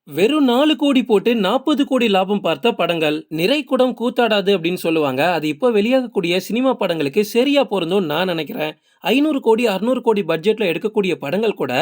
வெறும் 4 கோடி போட்டு 40 கோடி லாபம் பார்த்த படங்கள். நிறைகுடம் கூத்தாடாது அப்படின்னு சொல்லுவாங்க. அது இப்போ வெளியாகக்கூடிய சினிமா படங்களுக்கு சரியா பொருந்தும்னு நான் நினைக்கிறேன். 500 கோடி, 600 கோடி பட்ஜெட்ல எடுக்கக்கூடிய படங்கள் கூட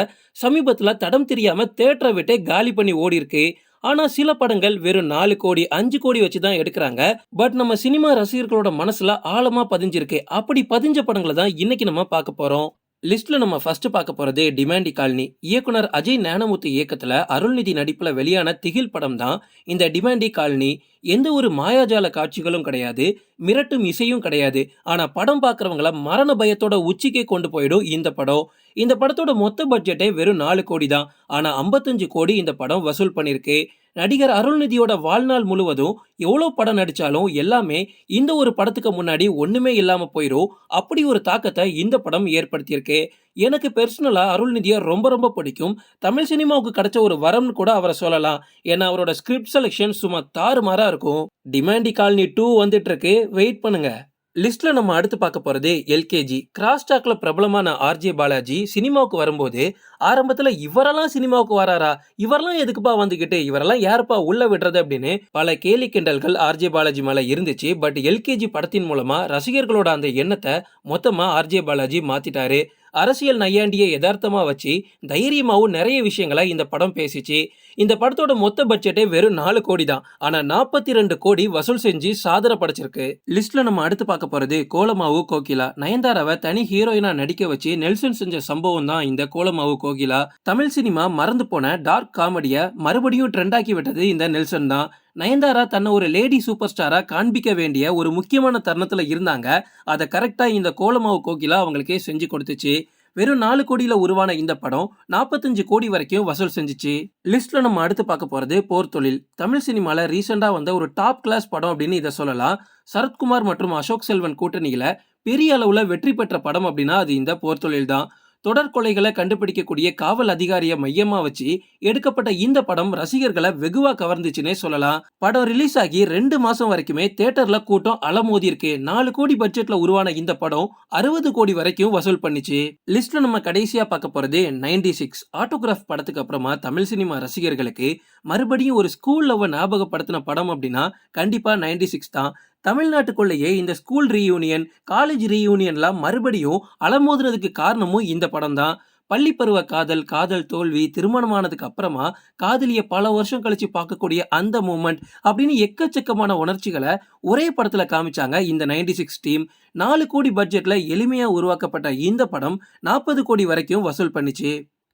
சமீபத்துல தடம் தெரியாம தியேட்டரை விட்டே காலி பண்ணி ஓடிருக்கு. ஆனா சில படங்கள் வெறும் 4 கோடி, 5 கோடி வச்சு தான் எடுக்குறாங்க. பட் நம்ம சினிமா ரசிகர்களோட மனசுல ஆழமா பதிஞ்சிருக்கு. அப்படி பதிஞ்ச படங்கள தான் இன்னைக்கு நம்ம பார்க்க போறோம். லிஸ்ட்ல நம்ம ஃபர்ஸ்ட் பார்க்க போறது டிமாண்டி காலனி. இயக்குனர் அஜய் ஞானமுத்து இயக்கத்துல அருள்நிதி நடிப்புல வெளியான திகில் படம் தான் இந்த டிமாண்டி காலனி. எந்த ஒரு மாயாஜால காட்சிகளும் கிடையாது, மிரட்டும் இசையும் கிடையாது. ஆனா படம் பார்க்கறவங்கள மரண பயத்தோட உச்சிக்கே கொண்டு போயிடும் இந்த படம். இந்த படத்தோட மொத்த பட்ஜெட்டே வெறும் 4 கோடி தான். ஆனா 55 கோடி இந்த படம் வசூல் பண்ணிருக்கு. நடிகர் அருள்நிதியோட வாழ்நாள் முழுவதும் எவ்வளோ படம் நடிச்சாலும் எல்லாமே இந்த ஒரு படத்துக்கு முன்னாடி ஒண்ணுமே இல்லாம போயிரும். அப்படி ஒரு தாக்கத்தை இந்த படம் ஏற்படுத்தியிருக்கு. எனக்கு பெர்சனலா அருள்நிதியை ரொம்ப ரொம்ப பிடிக்கும். தமிழ் சினிமாவுக்கு கிடைச்ச ஒரு வரம்னு கூட அவரை சொல்லலாம். ஏன்னா அவரோட ஸ்கிரிப்ட் செலெக்ஷன் சும்மா தாறுமாறா இருக்கும். டிமாண்டி காலனி 2 வந்துட்டு இருக்கு, வெயிட் பண்ணுங்க. லிஸ்ட்ல நம்ம அடுத்து பார்க்க போறது எல்கேஜி. கிராஸ் டாக்ல பிரபலமான ஆர்ஜே பாலாஜி சினிமாவுக்கு வரும்போது ஆரம்பத்துல இவரெல்லாம் சினிமாவுக்கு வராரா, இவரெல்லாம் எதுக்குப்பா வந்துகிட்டு, இவரெல்லாம் யாருப்பா உள்ள விடுறது அப்படின்னு பல கேலி கிண்டல்கள் ஆர்ஜே பாலாஜி மேல இருந்துச்சு. பட் எல்கேஜி படத்தின் மூலமா ரசிகர்களோட அந்த எண்ணத்தை மொத்தமா ஆர்ஜே பாலாஜி மாத்திட்டாரு. அரசியல் நையாண்டியை யதார்த்தமா வச்சு தைரியமாவும் நிறைய விஷயங்களை இந்த படம் பேசிச்சு. இந்த படத்தோட மொத்த பட்ஜெட்டே வெறும் 4 கோடி தான். ஆனா 42 கோடி வசூல் செஞ்சு சாதனை படைச்சிருக்கு. லிஸ்ட்ல நம்ம அடுத்து பார்க்க போறது கோலமாவு கோகிலா. நயன்தாராவை தனி ஹீரோயினா நடிக்க வச்சு நெல்சன் செஞ்ச சம்பவம் தான் இந்த கோலமாவு கோகிலா. தமிழ் சினிமா மறந்து போன டார்க் காமெடியை மறுபடியும் ட்ரெண்ட் ஆக்கி விட்டது இந்த நெல்சன் தான். நயன்தாரா தன்னை ஒரு லேடி சூப்பர் ஸ்டாரா காண்பிக்க வேண்டிய ஒரு முக்கியமான தருணத்துல இருந்தாங்க. அதை கரெக்டா இந்த கோலமாவு கோகிலா அவங்களுக்கே செஞ்சு கொடுத்துச்சு. வெறும் 4 கோடியில உருவான இந்த படம் 45 கோடி வரைக்கும் வசூல் செஞ்சுச்சு. லிஸ்ட்ல நம்ம அடுத்து பார்க்க போறது போர் தொழில். தமிழ் சினிமால ரீசெண்டா வந்த ஒரு டாப் கிளாஸ் படம் அப்படின்னு இதை சொல்லலாம். சரத்குமார் மற்றும் அசோக் செல்வன் கூட்டணியில பெரிய அளவுல வெற்றி பெற்ற படம் அப்படின்னா அது இந்த போர் தொழில் தான். தொடர் கொலைகளை கண்டுபிடிக்கக்கூடிய காவல் அதிகாரியை மையமா வச்சு எடுக்கப்பட்ட இந்த படம் ரசிகர்களை வெகுவா கவர்ந்துச்சுன்னே சொல்லலாம். படம் ரிலீஸ் ஆகி 2 மாசம் வரைக்குமே தியேட்டர்ல கூட்டம் அலமோதி இருக்கு. 4 கோடி பட்ஜெட்ல உருவான இந்த படம் 60 கோடி வரைக்கும் வசூல் பண்ணிச்சு. லிஸ்ட்ல நம்ம கடைசியா பார்க்க போறது 96. ஆட்டோகிராஃப் படத்துக்கு அப்புறமா தமிழ் சினிமா ரசிகர்களுக்கு மறுபடியும் ஒரு ஸ்கூல் லவ் ஞாபகப்படுத்தின படம் அப்படின்னா கண்டிப்பா 96 தான். தமிழ்நாட்டுக்குள்ளேயே இந்த ஸ்கூல் ரீயூனியன், காலேஜ் ரீயூனியன்லாம் மறுபடியும் அலமோதுனதுக்கு காரணமும் இந்த படம் தான். பள்ளி பருவ காதல், காதல் தோல்வி, திருமணமானதுக்கு அப்புறமா காதலிய பல வருஷம் கழிச்சு பார்க்கக்கூடிய அந்த மூமெண்ட் அப்படின்னு எக்கச்சக்கமான உணர்ச்சிகளை ஒரே படத்துல காமிச்சாங்க இந்த 96 டீம். 4 கோடி பட்ஜெட்ல எளிமையா உருவாக்கப்பட்ட இந்த படம் 40 கோடி வரைக்கும் வசூல் பண்ணிச்சு.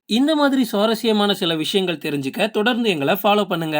இந்த மாதிரி சுவாரஸ்யமான சில விஷயங்கள் தெரிஞ்சுக்க தொடர்ந்து எங்களை ஃபாலோ பண்ணுங்க.